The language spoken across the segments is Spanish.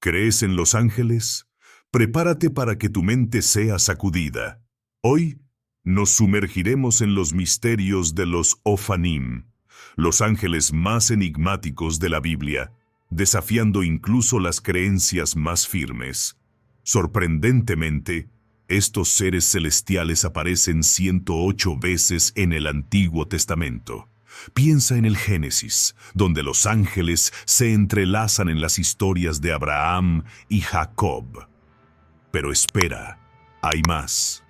¿Crees en los ángeles? Prepárate para que tu mente sea sacudida. Hoy nos sumergiremos en los misterios de los Ofanim, los ángeles más enigmáticos de la Biblia, desafiando incluso las creencias más firmes. Sorprendentemente, estos seres celestiales aparecen 108 veces en el Antiguo Testamento. Piensa en el Génesis, donde los ángeles se entrelazan en las historias de Abraham y Jacob. Pero espera, hay más.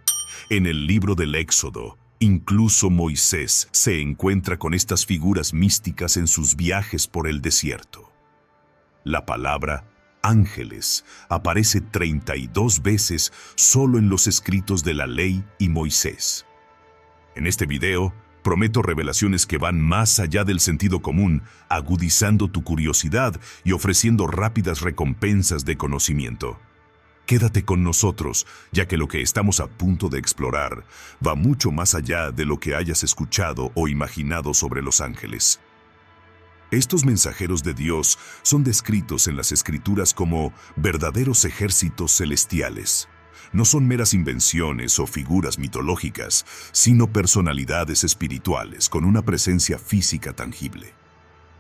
En el libro del Éxodo, incluso Moisés se encuentra con estas figuras místicas en sus viajes por el desierto. La palabra ángeles aparece 32 veces solo en los escritos de la Ley y Moisés. En este video, prometo revelaciones que van más allá del sentido común, agudizando tu curiosidad y ofreciendo rápidas recompensas de conocimiento. Quédate con nosotros, ya que lo que estamos a punto de explorar va mucho más allá de lo que hayas escuchado o imaginado sobre los ángeles. Estos mensajeros de Dios son descritos en las Escrituras como verdaderos ejércitos celestiales. No son meras invenciones o figuras mitológicas, sino personalidades espirituales con una presencia física tangible.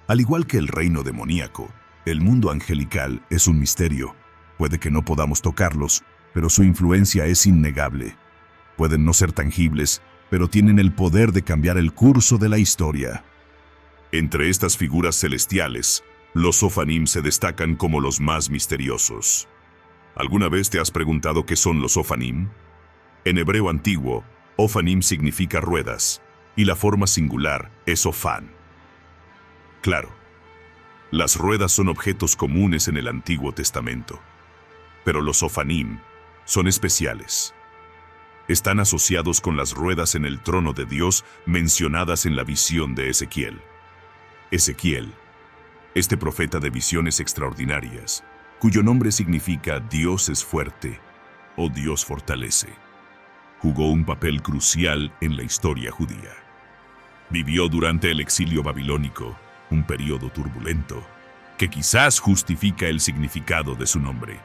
Al igual que el reino demoníaco, el mundo angelical es un misterio. Puede que no podamos tocarlos, pero su influencia es innegable. Pueden no ser tangibles, pero tienen el poder de cambiar el curso de la historia. Entre estas figuras celestiales, los Ofanim se destacan como los más misteriosos. ¿Alguna vez te has preguntado qué son los Ofanim? En hebreo antiguo, Ofanim significa ruedas, y la forma singular es Ofán. Claro, las ruedas son objetos comunes en el Antiguo Testamento, pero los Ofanim son especiales. Están asociados con las ruedas en el trono de Dios mencionadas en la visión de Ezequiel. Ezequiel, este profeta de visiones extraordinarias, cuyo nombre significa Dios es fuerte o Dios fortalece, jugó un papel crucial en la historia judía. Vivió durante el exilio babilónico, un periodo turbulento, que quizás justifica el significado de su nombre.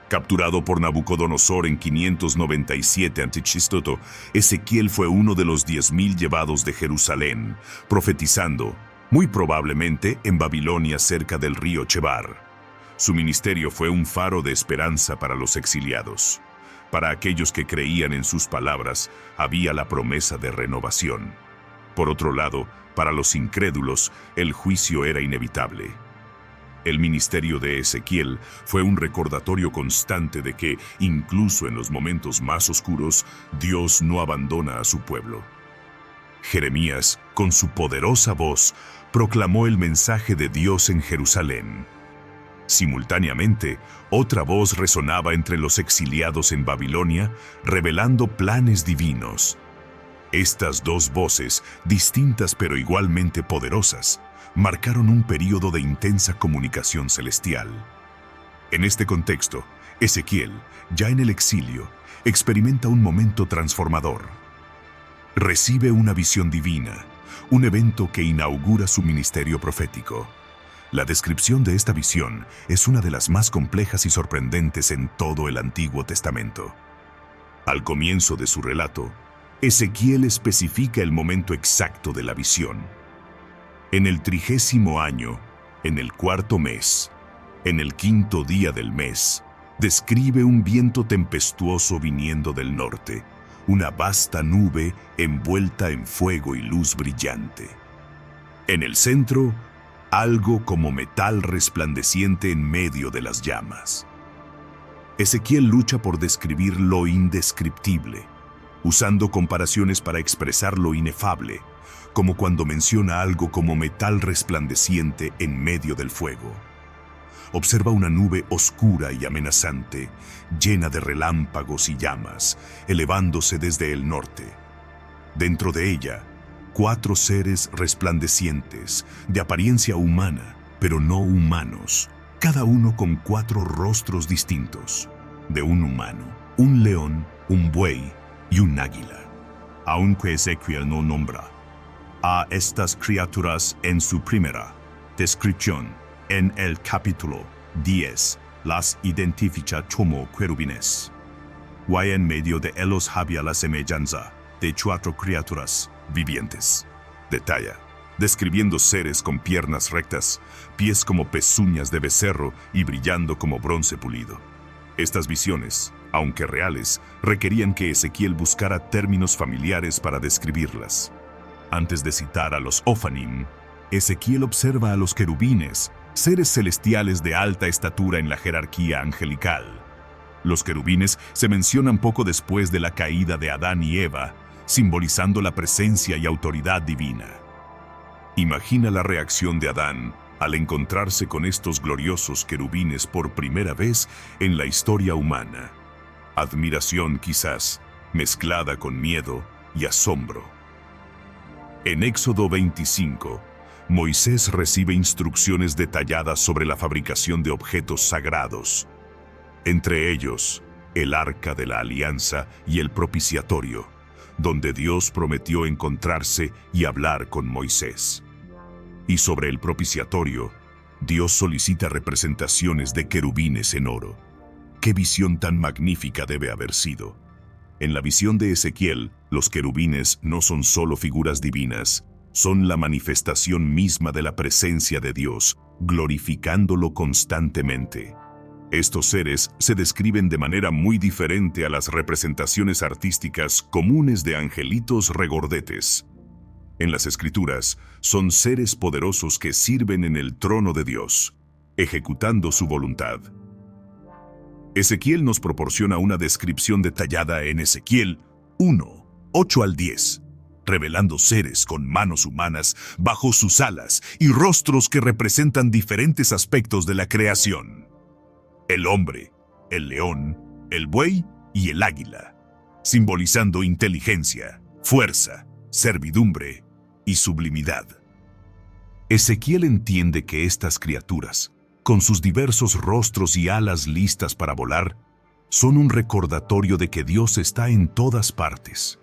Capturado por Nabucodonosor en 597 a.C., Ezequiel fue uno de los 10.000 llevados de Jerusalén, profetizando, muy probablemente en Babilonia cerca del río Chebar. Su ministerio fue un faro de esperanza para los exiliados. Para aquellos que creían en sus palabras, había la promesa de renovación. Por otro lado, para los incrédulos, el juicio era inevitable. El ministerio de Ezequiel fue un recordatorio constante de que, incluso en los momentos más oscuros, Dios no abandona a su pueblo. Jeremías, con su poderosa voz, proclamó el mensaje de Dios en Jerusalén. Simultáneamente, otra voz resonaba entre los exiliados en Babilonia, revelando planes divinos. Estas dos voces, distintas pero igualmente poderosas, marcaron un período de intensa comunicación celestial. En este contexto, Ezequiel, ya en el exilio, experimenta un momento transformador. Recibe una visión divina, un evento que inaugura su ministerio profético. La descripción de esta visión es una de las más complejas y sorprendentes en todo el Antiguo Testamento. Al comienzo de su relato, Ezequiel especifica el momento exacto de la visión. En el 30º año, en el 4º mes, en el 5º día del mes, describe un viento tempestuoso viniendo del norte, una vasta nube envuelta en fuego y luz brillante. En el centro, algo como metal resplandeciente en medio de las llamas. Ezequiel lucha por describir lo indescriptible, usando comparaciones para expresar lo inefable, como cuando menciona algo como metal resplandeciente en medio del fuego. Observa una nube oscura y amenazante, llena de relámpagos y llamas, elevándose desde el norte. Dentro de ella, 4 seres resplandecientes, de apariencia humana, pero no humanos, cada uno con 4 rostros distintos, de un humano, un león, un buey y un águila. Aunque Ezequiel no nombra a estas criaturas en su primera descripción, en el capítulo 10, las identifica como querubines. Y en medio de ellos había la semejanza de 4 criaturas vivientes. Detalla, describiendo seres con piernas rectas, pies como pezuñas de becerro y brillando como bronce pulido. Estas visiones, aunque reales, requerían que Ezequiel buscara términos familiares para describirlas. Antes de citar a los Ophanim, Ezequiel observa a los querubines, seres celestiales de alta estatura en la jerarquía angelical. Los querubines se mencionan poco después de la caída de Adán y Eva, simbolizando la presencia y autoridad divina. Imagina la reacción de Adán al encontrarse con estos gloriosos querubines por primera vez en la historia humana. Admiración quizás, mezclada con miedo y asombro. En Éxodo 25, Moisés recibe instrucciones detalladas sobre la fabricación de objetos sagrados, entre ellos el Arca de la Alianza y el propiciatorio, donde Dios prometió encontrarse y hablar con Moisés. Y sobre el propiciatorio, Dios solicita representaciones de querubines en oro. ¡Qué visión tan magnífica debe haber sido! En la visión de Ezequiel, los querubines no son solo figuras divinas, son la manifestación misma de la presencia de Dios, glorificándolo constantemente. Estos seres se describen de manera muy diferente a las representaciones artísticas comunes de angelitos regordetes. En las Escrituras, son seres poderosos que sirven en el trono de Dios, ejecutando su voluntad. Ezequiel nos proporciona una descripción detallada en Ezequiel 1, 8 al 10, revelando seres con manos humanas bajo sus alas y rostros que representan diferentes aspectos de la creación. El hombre, el león, el buey y el águila, simbolizando inteligencia, fuerza, servidumbre y sublimidad. Ezequiel entiende que estas criaturas, con sus diversos rostros y alas listas para volar, son un recordatorio de que Dios está en todas partes.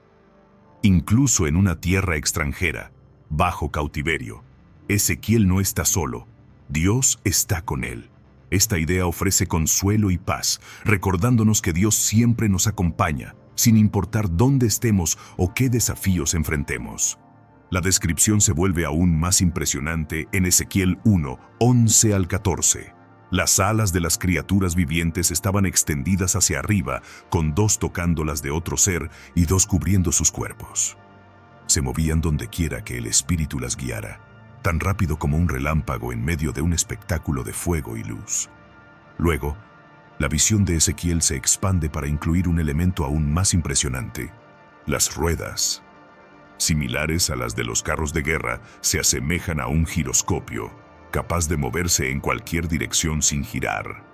Incluso en una tierra extranjera, bajo cautiverio, Ezequiel no está solo, Dios está con él. Esta idea ofrece consuelo y paz, recordándonos que Dios siempre nos acompaña, sin importar dónde estemos o qué desafíos enfrentemos. La descripción se vuelve aún más impresionante en Ezequiel 1, 11 al 14. Las alas de las criaturas vivientes estaban extendidas hacia arriba, con 2 tocando las de otro ser y 2 cubriendo sus cuerpos. Se movían donde quiera que el espíritu las guiara, tan rápido como un relámpago en medio de un espectáculo de fuego y luz. Luego, la visión de Ezequiel se expande para incluir un elemento aún más impresionante: las ruedas. Similares a las de los carros de guerra, se asemejan a un giroscopio, capaz de moverse en cualquier dirección sin girar.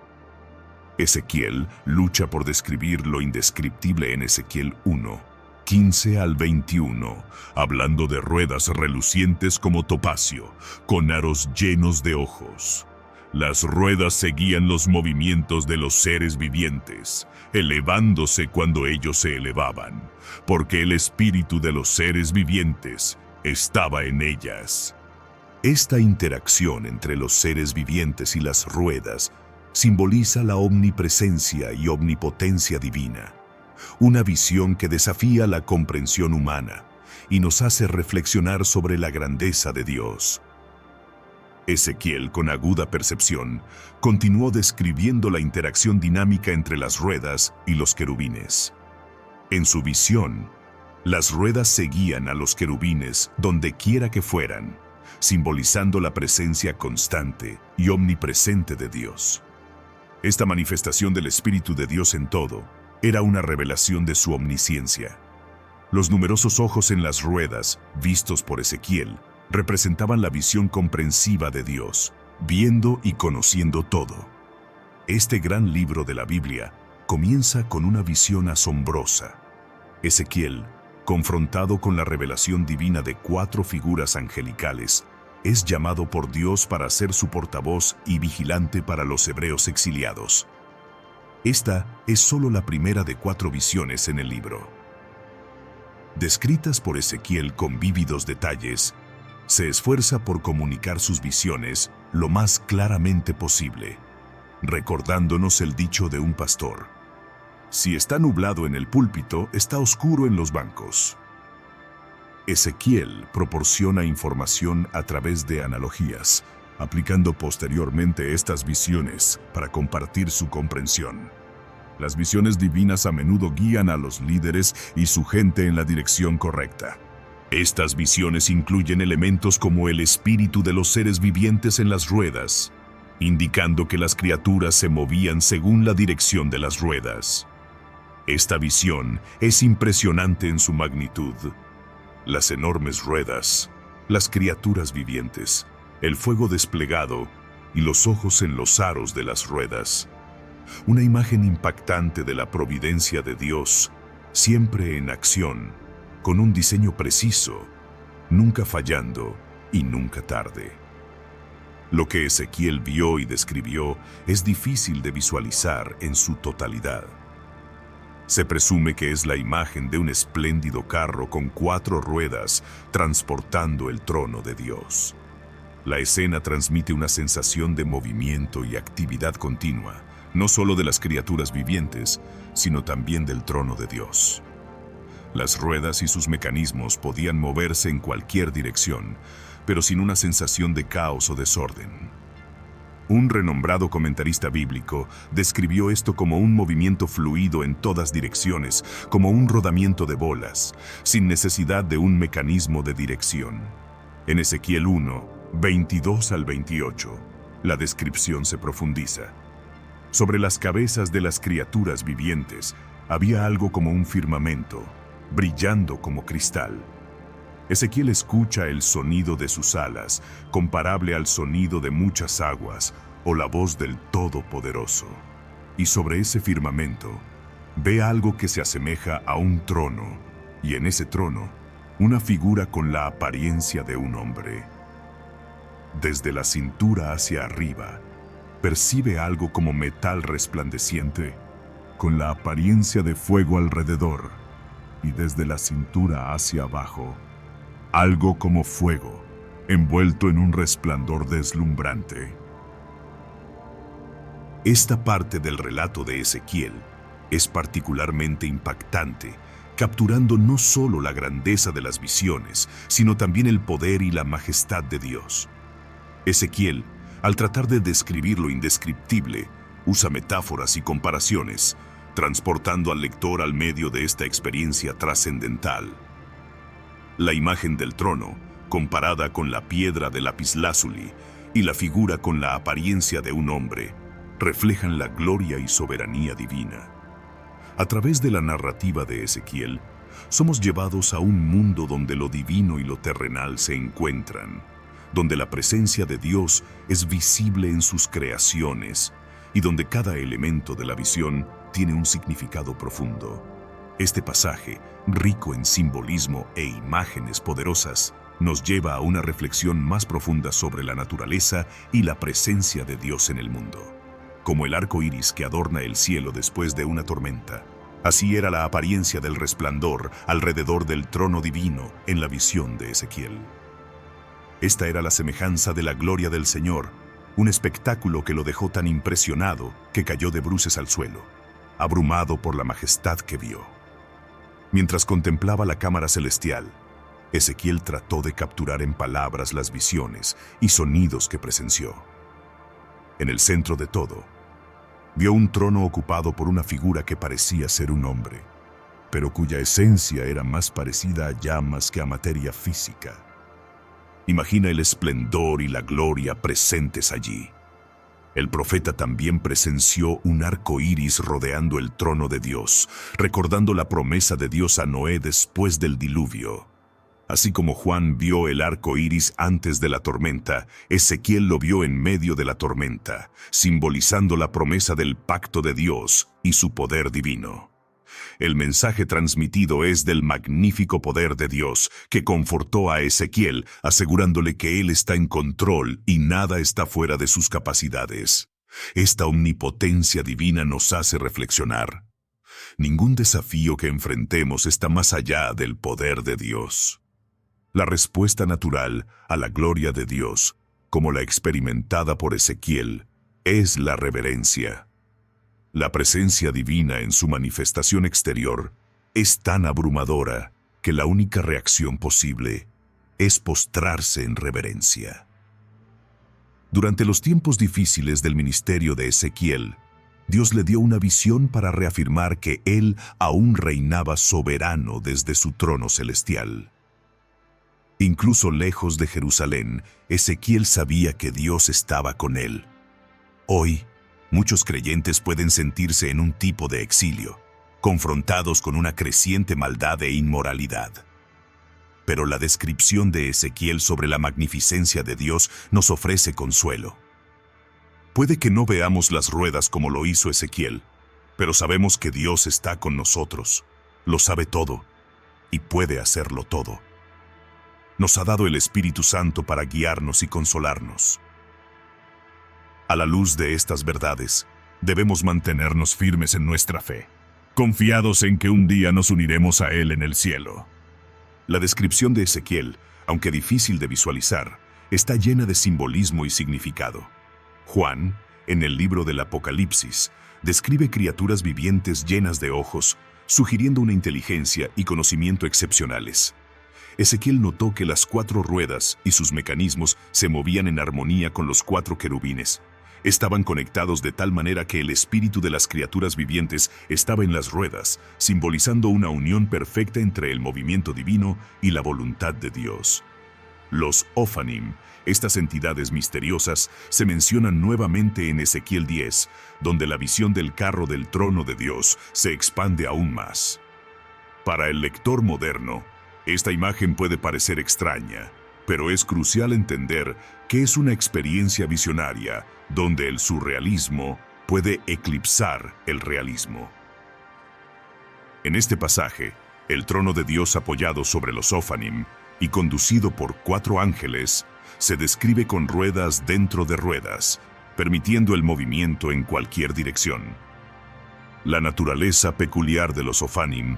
Ezequiel lucha por describir lo indescriptible en Ezequiel 1, 15 al 21, hablando de ruedas relucientes como topacio, con aros llenos de ojos. Las ruedas seguían los movimientos de los seres vivientes, elevándose cuando ellos se elevaban, porque el espíritu de los seres vivientes estaba en ellas. Esta interacción entre los seres vivientes y las ruedas simboliza la omnipresencia y omnipotencia divina, una visión que desafía la comprensión humana y nos hace reflexionar sobre la grandeza de Dios. Ezequiel, con aguda percepción, continuó describiendo la interacción dinámica entre las ruedas y los querubines. En su visión, las ruedas seguían a los querubines donde quiera que fueran, simbolizando la presencia constante y omnipresente de Dios. Esta manifestación del Espíritu de Dios en todo era una revelación de su omnisciencia. Los numerosos ojos en las ruedas, vistos por Ezequiel, representaban la visión comprensiva de Dios, viendo y conociendo todo. Este gran libro de la Biblia comienza con una visión asombrosa. Ezequiel, confrontado con la revelación divina de 4 figuras angelicales, es llamado por Dios para ser su portavoz y vigilante para los hebreos exiliados. Esta es solo la primera de 4 visiones en el libro. Descritas por Ezequiel con vívidos detalles, se esfuerza por comunicar sus visiones lo más claramente posible. recordándonos el dicho de un pastor: si está nublado en el púlpito, está oscuro en los bancos. Ezequiel proporciona información a través de analogías, aplicando posteriormente estas visiones para compartir su comprensión. Las visiones divinas a menudo guían a los líderes y su gente en la dirección correcta. Estas visiones incluyen elementos como el espíritu de los seres vivientes en las ruedas, indicando que las criaturas se movían según la dirección de las ruedas. Esta visión es impresionante en su magnitud. Las enormes ruedas, las criaturas vivientes, el fuego desplegado y los ojos en los aros de las ruedas. Una imagen impactante de la providencia de Dios, siempre en acción, con un diseño preciso, nunca fallando y nunca tarde. Lo que Ezequiel vio y describió es difícil de visualizar en su totalidad. Se presume que es la imagen de un espléndido carro con 4 ruedas transportando el trono de Dios. La escena transmite una sensación de movimiento y actividad continua, no solo de las criaturas vivientes, sino también del trono de Dios. Las ruedas y sus mecanismos podían moverse en cualquier dirección, pero sin una sensación de caos o desorden. Un renombrado comentarista bíblico describió esto como un movimiento fluido en todas direcciones, como un rodamiento de bolas, sin necesidad de un mecanismo de dirección. En Ezequiel 1, 22 al 28, la descripción se profundiza. Sobre las cabezas de las criaturas vivientes había algo como un firmamento, brillando como cristal. Ezequiel escucha el sonido de sus alas, comparable al sonido de muchas aguas o la voz del Todopoderoso. Y sobre ese firmamento ve algo que se asemeja a un trono, y en ese trono una figura con la apariencia de un hombre. Desde la cintura hacia arriba, percibe algo como metal resplandeciente, con la apariencia de fuego alrededor, y desde la cintura hacia abajo, algo como fuego, envuelto en un resplandor deslumbrante. Esta parte del relato de Ezequiel es particularmente impactante, capturando no solo la grandeza de las visiones, sino también el poder y la majestad de Dios. Ezequiel, al tratar de describir lo indescriptible, usa metáforas y comparaciones, transportando al lector al medio de esta experiencia trascendental. La imagen del trono, comparada con la piedra de lapislázuli, y la figura con la apariencia de un hombre, reflejan la gloria y soberanía divina. A través de la narrativa de Ezequiel, somos llevados a un mundo donde lo divino y lo terrenal se encuentran, donde la presencia de Dios es visible en sus creaciones y donde cada elemento de la visión tiene un significado profundo. Este pasaje, rico en simbolismo e imágenes poderosas, nos lleva a una reflexión más profunda sobre la naturaleza y la presencia de Dios en el mundo. Como el arco iris que adorna el cielo después de una tormenta, así era la apariencia del resplandor alrededor del trono divino en la visión de Ezequiel. Esta era la semejanza de la gloria del Señor, un espectáculo que lo dejó tan impresionado que cayó de bruces al suelo, abrumado por la majestad que vio. Mientras contemplaba la cámara celestial, Ezequiel trató de capturar en palabras las visiones y sonidos que presenció. En el centro de todo, vio un trono ocupado por una figura que parecía ser un hombre, pero cuya esencia era más parecida a llamas que a materia física. Imagina el esplendor y la gloria presentes allí. El profeta también presenció un arco iris rodeando el trono de Dios, recordando la promesa de Dios a Noé después del diluvio. Así como Juan vio el arco iris antes de la tormenta, Ezequiel lo vio en medio de la tormenta, simbolizando la promesa del pacto de Dios y su poder divino. El mensaje transmitido es del magnífico poder de Dios, que confortó a Ezequiel, asegurándole que Él está en control y nada está fuera de sus capacidades. Esta omnipotencia divina nos hace reflexionar. Ningún desafío que enfrentemos está más allá del poder de Dios. La respuesta natural a la gloria de Dios, como la experimentada por Ezequiel, es la reverencia. La presencia divina en su manifestación exterior es tan abrumadora que la única reacción posible es postrarse en reverencia. Durante los tiempos difíciles del ministerio de Ezequiel, Dios le dio una visión para reafirmar que Él aún reinaba soberano desde su trono celestial. Incluso lejos de Jerusalén, Ezequiel sabía que Dios estaba con él. Hoy, muchos creyentes pueden sentirse en un tipo de exilio, confrontados con una creciente maldad e inmoralidad. Pero la descripción de Ezequiel sobre la magnificencia de Dios nos ofrece consuelo. Puede que no veamos las ruedas como lo hizo Ezequiel, pero sabemos que Dios está con nosotros, lo sabe todo y puede hacerlo todo. Nos ha dado el Espíritu Santo para guiarnos y consolarnos. A la luz de estas verdades, debemos mantenernos firmes en nuestra fe, confiados en que un día nos uniremos a Él en el cielo. La descripción de Ezequiel, aunque difícil de visualizar, está llena de simbolismo y significado. Juan, en el libro del Apocalipsis, describe criaturas vivientes llenas de ojos, sugiriendo una inteligencia y conocimiento excepcionales. Ezequiel notó que las 4 ruedas y sus mecanismos se movían en armonía con los 4 querubines. Estaban conectados de tal manera que el espíritu de las criaturas vivientes estaba en las ruedas, simbolizando una unión perfecta entre el movimiento divino y la voluntad de Dios. Los Ophanim, estas entidades misteriosas, se mencionan nuevamente en Ezequiel 10, donde la visión del carro del trono de Dios se expande aún más. Para el lector moderno, esta imagen puede parecer extraña, pero es crucial entender que es una experiencia visionaria donde el surrealismo puede eclipsar el realismo. En este pasaje, el trono de Dios apoyado sobre los Ophanim y conducido por 4 ángeles, se describe con ruedas dentro de ruedas, permitiendo el movimiento en cualquier dirección. La naturaleza peculiar de los Ophanim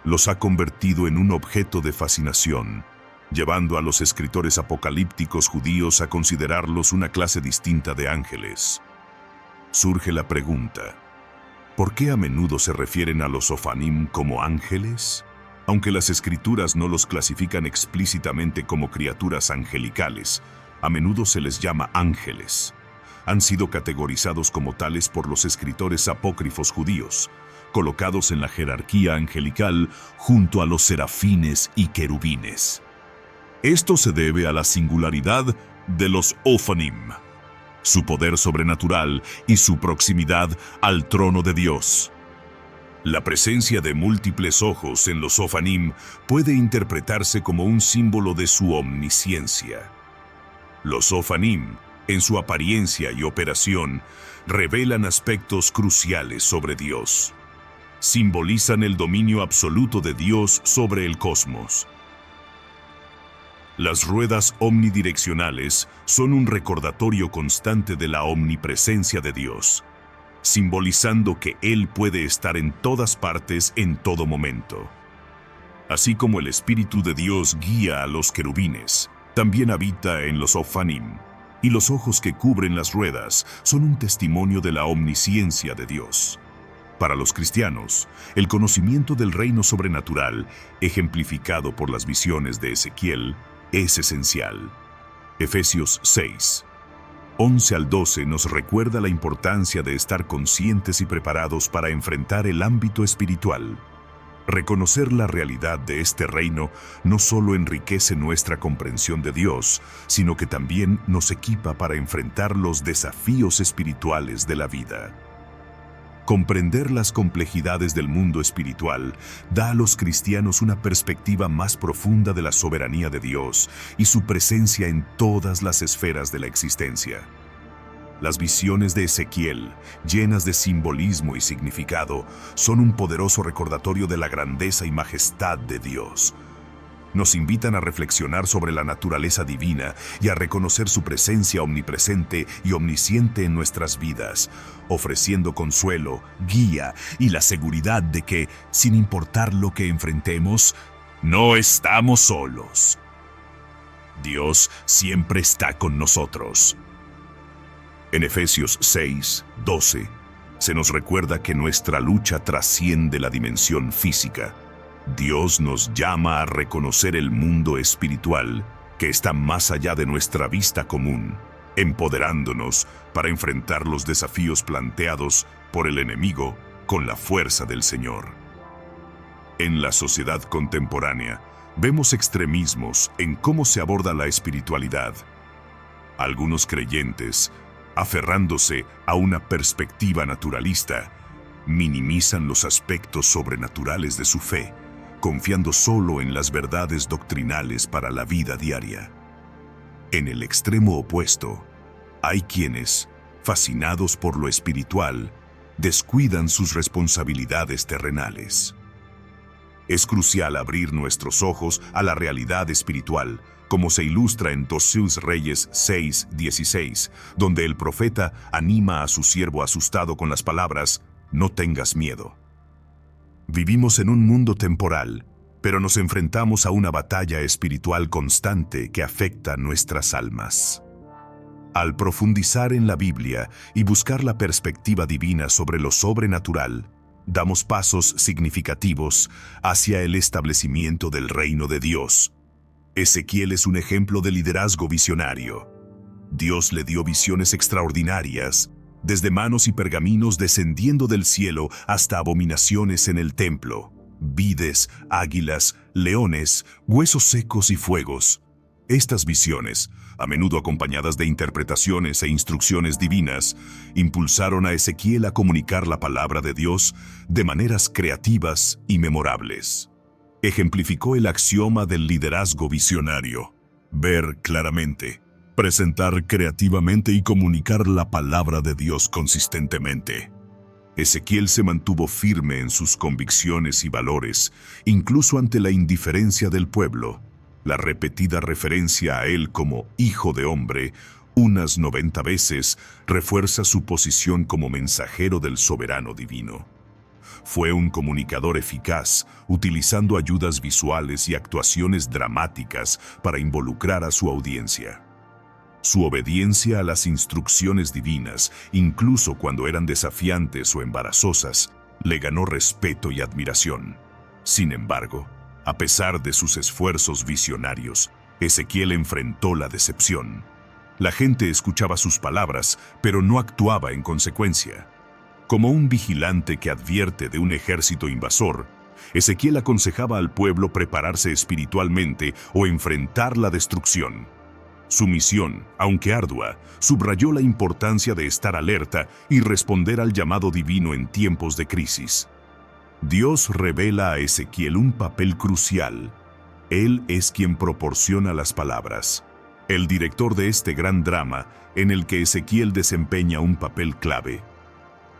los ha convertido en un objeto de fascinación, llevando a los escritores apocalípticos judíos a considerarlos una clase distinta de ángeles. Surge la pregunta, ¿por qué a menudo se refieren a los Ophanim como ángeles? Aunque las escrituras no los clasifican explícitamente como criaturas angelicales, a menudo se les llama ángeles. Han sido categorizados como tales por los escritores apócrifos judíos, colocados en la jerarquía angelical junto a los serafines y querubines. Esto se debe a la singularidad de los Ophanim, su poder sobrenatural y su proximidad al trono de Dios. La presencia de múltiples ojos en los Ophanim puede interpretarse como un símbolo de su omnisciencia. Los Ophanim, en su apariencia y operación, revelan aspectos cruciales sobre Dios. Simbolizan el dominio absoluto de Dios sobre el cosmos. Las ruedas omnidireccionales son un recordatorio constante de la omnipresencia de Dios, simbolizando que Él puede estar en todas partes en todo momento. Así como el Espíritu de Dios guía a los querubines, también habita en los Ophanim, y los ojos que cubren las ruedas son un testimonio de la omnisciencia de Dios. Para los cristianos, el conocimiento del reino sobrenatural, ejemplificado por las visiones de Ezequiel, es esencial. Efesios 6, 11 al 12 nos recuerda la importancia de estar conscientes y preparados para enfrentar el ámbito espiritual. Reconocer la realidad de este reino no solo enriquece nuestra comprensión de Dios, sino que también nos equipa para enfrentar los desafíos espirituales de la vida. Comprender las complejidades del mundo espiritual da a los cristianos una perspectiva más profunda de la soberanía de Dios y su presencia en todas las esferas de la existencia. Las visiones de Ezequiel, llenas de simbolismo y significado, son un poderoso recordatorio de la grandeza y majestad de Dios. Nos invitan a reflexionar sobre la naturaleza divina y a reconocer su presencia omnipresente y omnisciente en nuestras vidas, ofreciendo consuelo, guía y la seguridad de que, sin importar lo que enfrentemos, no estamos solos. Dios siempre está con nosotros. En Efesios 6:12, se nos recuerda que nuestra lucha trasciende la dimensión física. Dios nos llama a reconocer el mundo espiritual que está más allá de nuestra vista común, empoderándonos para enfrentar los desafíos planteados por el enemigo con la fuerza del Señor. En la sociedad contemporánea, vemos extremismos en cómo se aborda la espiritualidad. Algunos creyentes, aferrándose a una perspectiva naturalista, minimizan los aspectos sobrenaturales de su fe, confiando solo en las verdades doctrinales para la vida diaria. En el extremo opuesto, hay quienes, fascinados por lo espiritual, descuidan sus responsabilidades terrenales. Es crucial abrir nuestros ojos a la realidad espiritual, como se ilustra en 2 Reyes 6:16, donde el profeta anima a su siervo asustado con las palabras: «No tengas miedo». Vivimos en un mundo temporal, pero nos enfrentamos a una batalla espiritual constante que afecta nuestras almas. Al profundizar en la Biblia y buscar la perspectiva divina sobre lo sobrenatural, damos pasos significativos hacia el establecimiento del reino de Dios. Ezequiel es un ejemplo de liderazgo visionario. Dios le dio visiones extraordinarias, desde manos y pergaminos descendiendo del cielo hasta abominaciones en el templo, vides, águilas, leones, huesos secos y fuegos. Estas visiones, a menudo acompañadas de interpretaciones e instrucciones divinas, impulsaron a Ezequiel a comunicar la palabra de Dios de maneras creativas y memorables. Ejemplificó el axioma del liderazgo visionario: ver claramente, presentar creativamente y comunicar la palabra de Dios consistentemente. Ezequiel se mantuvo firme en sus convicciones y valores, incluso ante la indiferencia del pueblo. La repetida referencia a él como Hijo de Hombre, unas 90 veces, refuerza su posición como mensajero del soberano divino. Fue un comunicador eficaz, utilizando ayudas visuales y actuaciones dramáticas para involucrar a su audiencia. Su obediencia a las instrucciones divinas, incluso cuando eran desafiantes o embarazosas, le ganó respeto y admiración. Sin embargo, a pesar de sus esfuerzos visionarios, Ezequiel enfrentó la decepción. La gente escuchaba sus palabras, pero no actuaba en consecuencia. Como un vigilante que advierte de un ejército invasor, Ezequiel aconsejaba al pueblo prepararse espiritualmente o enfrentar la destrucción. Su misión, aunque ardua, subrayó la importancia de estar alerta y responder al llamado divino en tiempos de crisis. Dios revela a Ezequiel un papel crucial. Él es quien proporciona las palabras, el director de este gran drama en el que Ezequiel desempeña un papel clave.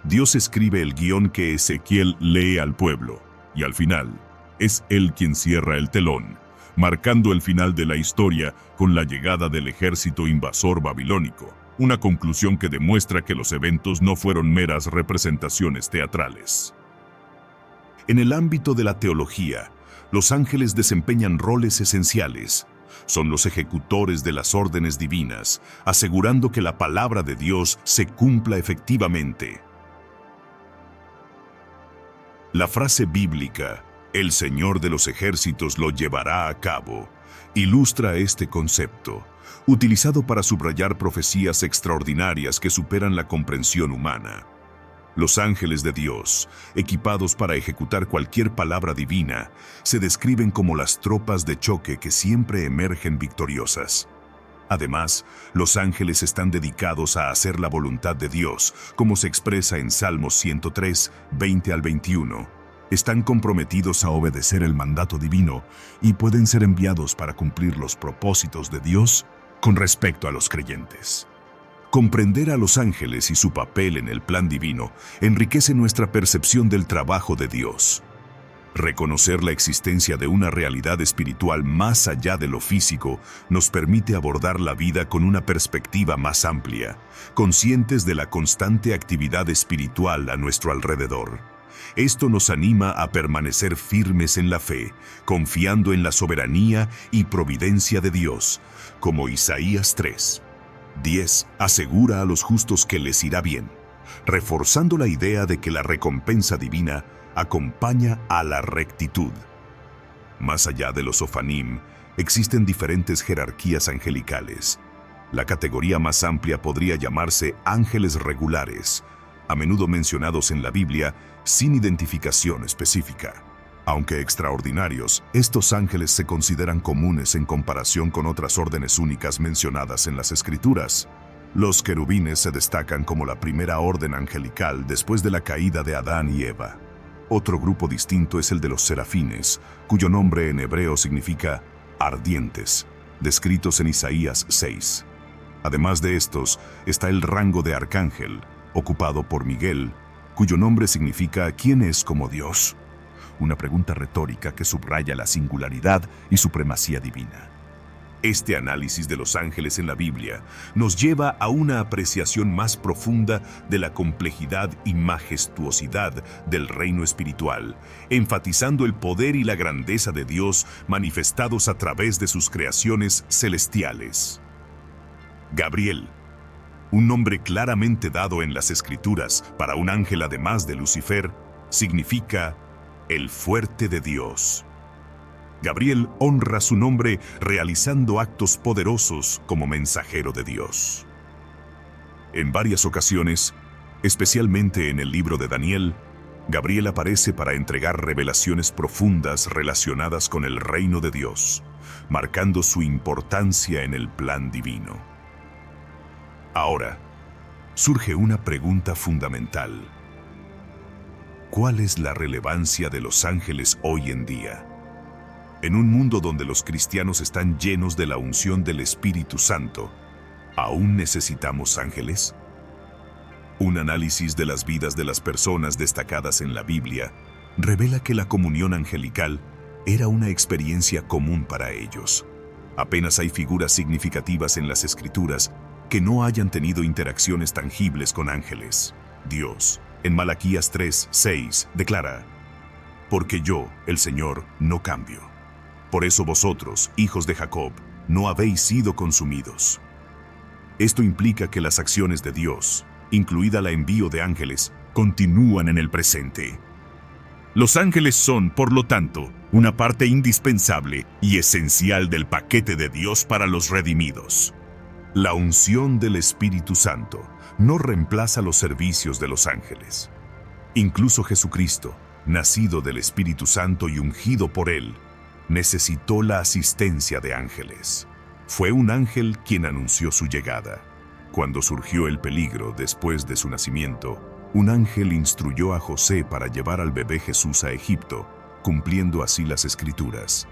Dios escribe el guión que Ezequiel lee al pueblo, y al final, es él quien cierra el telón, marcando el final de la historia con la llegada del ejército invasor babilónico, una conclusión que demuestra que los eventos no fueron meras representaciones teatrales. En el ámbito de la teología, los ángeles desempeñan roles esenciales. Son los ejecutores de las órdenes divinas, asegurando que la palabra de Dios se cumpla efectivamente. La frase bíblica, «El Señor de los ejércitos lo llevará a cabo», ilustra este concepto, utilizado para subrayar profecías extraordinarias que superan la comprensión humana. Los ángeles de Dios, equipados para ejecutar cualquier palabra divina, se describen como las tropas de choque que siempre emergen victoriosas. Además, los ángeles están dedicados a hacer la voluntad de Dios, como se expresa en Salmos 103, 20 al 21. Están comprometidos a obedecer el mandato divino y pueden ser enviados para cumplir los propósitos de Dios con respecto a los creyentes. Comprender a los ángeles y su papel en el plan divino enriquece nuestra percepción del trabajo de Dios. Reconocer la existencia de una realidad espiritual más allá de lo físico nos permite abordar la vida con una perspectiva más amplia, conscientes de la constante actividad espiritual a nuestro alrededor. Esto nos anima a permanecer firmes en la fe, confiando en la soberanía y providencia de Dios, como Isaías 3. 10. Asegura a los justos que les irá bien, reforzando la idea de que la recompensa divina acompaña a la rectitud. Más allá de los Ofanim, existen diferentes jerarquías angelicales. La categoría más amplia podría llamarse ángeles regulares, a menudo mencionados en la Biblia sin identificación específica. Aunque extraordinarios, estos ángeles se consideran comunes en comparación con otras órdenes únicas mencionadas en las Escrituras. Los querubines se destacan como la primera orden angelical después de la caída de Adán y Eva. Otro grupo distinto es el de los serafines, cuyo nombre en hebreo significa ardientes, descritos en Isaías 6. Además de estos, está el rango de arcángel, ocupado por Miguel, cuyo nombre significa ¿quién es como Dios? Una pregunta retórica que subraya la singularidad y supremacía divina. Este análisis de los ángeles en la Biblia nos lleva a una apreciación más profunda de la complejidad y majestuosidad del reino espiritual, enfatizando el poder y la grandeza de Dios manifestados a través de sus creaciones celestiales. Gabriel, un nombre claramente dado en las Escrituras para un ángel además de Lucifer, significa el fuerte de Dios. Gabriel honra su nombre realizando actos poderosos como mensajero de Dios. En varias ocasiones, especialmente en el libro de Daniel, Gabriel aparece para entregar revelaciones profundas relacionadas con el reino de Dios, marcando su importancia en el plan divino. Ahora, surge una pregunta fundamental. ¿Cuál es la relevancia de los ángeles hoy en día? En un mundo donde los cristianos están llenos de la unción del Espíritu Santo, ¿aún necesitamos ángeles? Un análisis de las vidas de las personas destacadas en la Biblia revela que la comunión angelical era una experiencia común para ellos. Apenas hay figuras significativas en las Escrituras que no hayan tenido interacciones tangibles con ángeles. Dios, en Malaquías 3:6, declara: «Porque yo, el Señor, no cambio. Por eso vosotros, hijos de Jacob, no habéis sido consumidos». Esto implica que las acciones de Dios, incluida el envío de ángeles, continúan en el presente. Los ángeles son, por lo tanto, una parte indispensable y esencial del paquete de Dios para los redimidos. La unción del Espíritu Santo no reemplaza los servicios de los ángeles. Incluso Jesucristo, nacido del Espíritu Santo y ungido por él, necesitó la asistencia de ángeles. Fue un ángel quien anunció su llegada. Cuando surgió el peligro después de su nacimiento, un ángel instruyó a José para llevar al bebé Jesús a Egipto, cumpliendo así las Escrituras.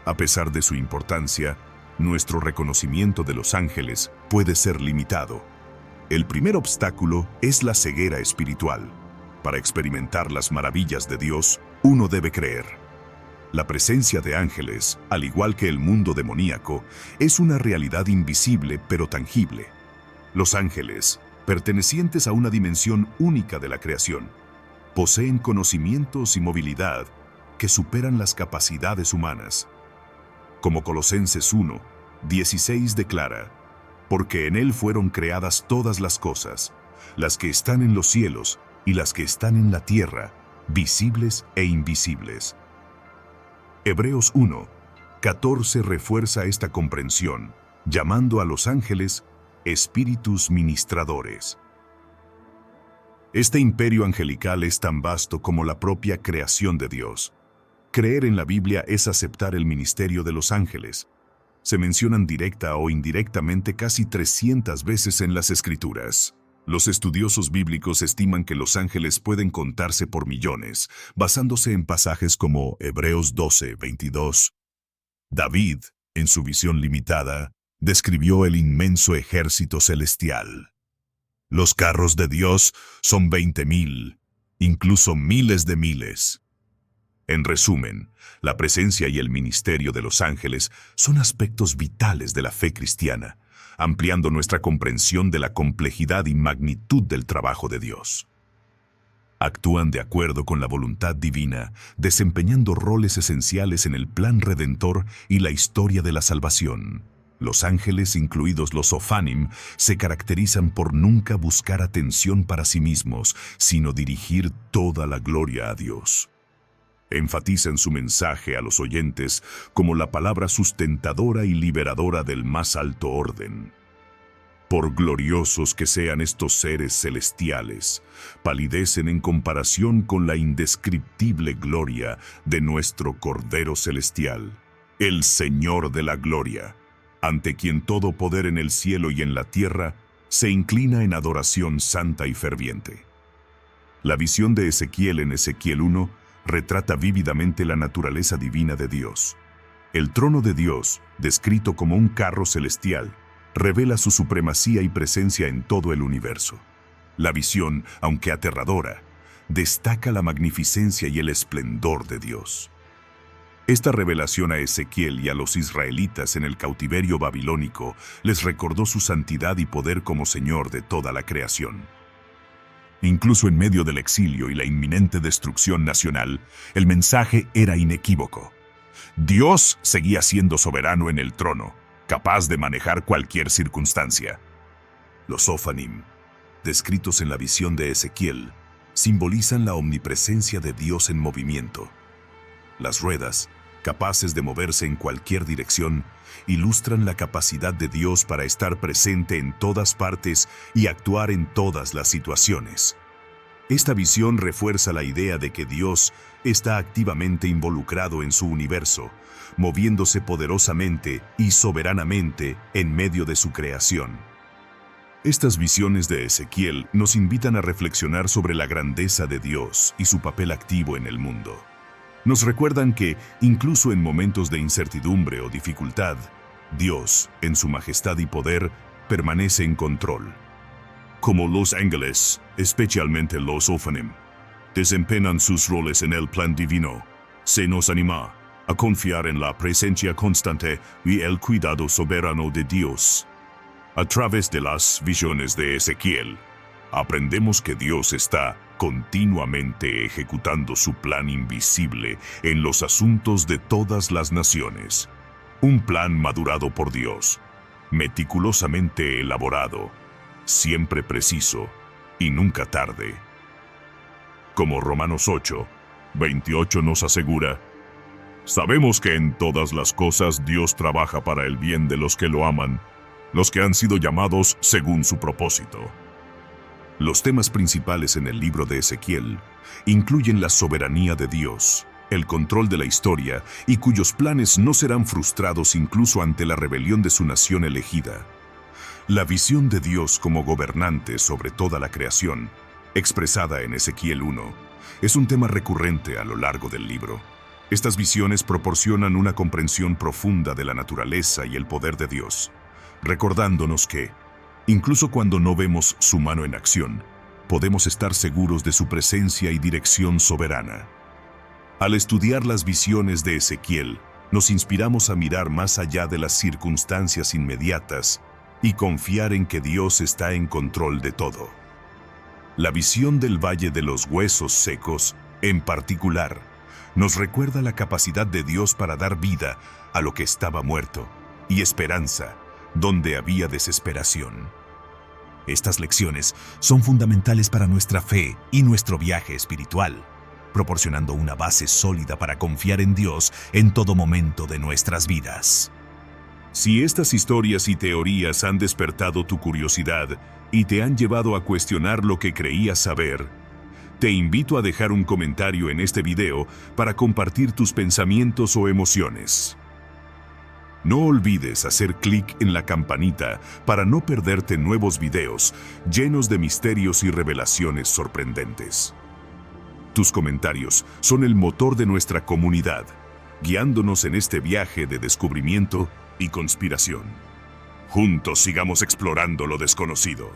A pesar de su importancia, nuestro reconocimiento de los ángeles puede ser limitado. El primer obstáculo es la ceguera espiritual. Para experimentar las maravillas de Dios, uno debe creer. La presencia de ángeles, al igual que el mundo demoníaco, es una realidad invisible pero tangible. Los ángeles, pertenecientes a una dimensión única de la creación, poseen conocimientos y movilidad que superan las capacidades humanas. Como Colosenses 1:16 declara: «Porque en él fueron creadas todas las cosas, las que están en los cielos y las que están en la tierra, visibles e invisibles». Hebreos 1:14 refuerza esta comprensión, llamando a los ángeles espíritus ministradores. Este imperio angelical es tan vasto como la propia creación de Dios. Creer en la Biblia es aceptar el ministerio de los ángeles. Se mencionan directa o indirectamente casi 300 veces en las Escrituras. Los estudiosos bíblicos estiman que los ángeles pueden contarse por millones, basándose en pasajes como Hebreos 12:22. David, en su visión limitada, describió el inmenso ejército celestial. Los carros de Dios son 20,000, incluso miles de miles. En resumen, la presencia y el ministerio de los ángeles son aspectos vitales de la fe cristiana, ampliando nuestra comprensión de la complejidad y magnitud del trabajo de Dios. Actúan de acuerdo con la voluntad divina, desempeñando roles esenciales en el plan redentor y la historia de la salvación. Los ángeles, incluidos los Ophanim, se caracterizan por nunca buscar atención para sí mismos, sino dirigir toda la gloria a Dios. Enfatizan su mensaje a los oyentes como la palabra sustentadora y liberadora del más alto orden. Por gloriosos que sean estos seres celestiales, palidecen en comparación con la indescriptible gloria de nuestro Cordero Celestial, el Señor de la Gloria, ante quien todo poder en el cielo y en la tierra se inclina en adoración santa y ferviente. La visión de Ezequiel en Ezequiel 1 retrata vívidamente la naturaleza divina de Dios. El trono de Dios, descrito como un carro celestial, revela su supremacía y presencia en todo el universo. La visión, aunque aterradora, destaca la magnificencia y el esplendor de Dios. Esta revelación a Ezequiel y a los israelitas en el cautiverio babilónico les recordó su santidad y poder como Señor de toda la creación. Incluso en medio del exilio y la inminente destrucción nacional, el mensaje era inequívoco. Dios seguía siendo soberano en el trono, capaz de manejar cualquier circunstancia. Los Ophanim, descritos en la visión de Ezequiel, simbolizan la omnipresencia de Dios en movimiento. Las ruedas, capaces de moverse en cualquier dirección, ilustran la capacidad de Dios para estar presente en todas partes y actuar en todas las situaciones. Esta visión refuerza la idea de que Dios está activamente involucrado en su universo, moviéndose poderosamente y soberanamente en medio de su creación. Estas visiones de Ezequiel nos invitan a reflexionar sobre la grandeza de Dios y su papel activo en el mundo. Nos recuerdan que, incluso en momentos de incertidumbre o dificultad, Dios, en su majestad y poder, permanece en control. Como los ángeles, especialmente los Ophanim, desempeñan sus roles en el plan divino, se nos anima a confiar en la presencia constante y el cuidado soberano de Dios. A través de las visiones de Ezequiel, aprendemos que Dios está continuamente ejecutando su plan invisible en los asuntos de todas las naciones. Un plan madurado por Dios, meticulosamente elaborado, siempre preciso y nunca tarde. Como Romanos 8:28 nos asegura, sabemos que en todas las cosas Dios trabaja para el bien de los que lo aman, los que han sido llamados según su propósito. Los temas principales en el libro de Ezequiel incluyen la soberanía de Dios, el control de la historia y cuyos planes no serán frustrados incluso ante la rebelión de su nación elegida. La visión de Dios como gobernante sobre toda la creación, expresada en Ezequiel 1, es un tema recurrente a lo largo del libro. Estas visiones proporcionan una comprensión profunda de la naturaleza y el poder de Dios, recordándonos que, incluso cuando no vemos su mano en acción, podemos estar seguros de su presencia y dirección soberana. Al estudiar las visiones de Ezequiel, nos inspiramos a mirar más allá de las circunstancias inmediatas y confiar en que Dios está en control de todo. La visión del Valle de los Huesos Secos, en particular, nos recuerda la capacidad de Dios para dar vida a lo que estaba muerto y esperanza donde había desesperación. Estas lecciones son fundamentales para nuestra fe y nuestro viaje espiritual, proporcionando una base sólida para confiar en Dios en todo momento de nuestras vidas. Si estas historias y teorías han despertado tu curiosidad y te han llevado a cuestionar lo que creías saber, te invito a dejar un comentario en este video para compartir tus pensamientos o emociones. No olvides hacer clic en la campanita para no perderte nuevos videos llenos de misterios y revelaciones sorprendentes. Tus comentarios son el motor de nuestra comunidad, guiándonos en este viaje de descubrimiento y conspiración. Juntos sigamos explorando lo desconocido.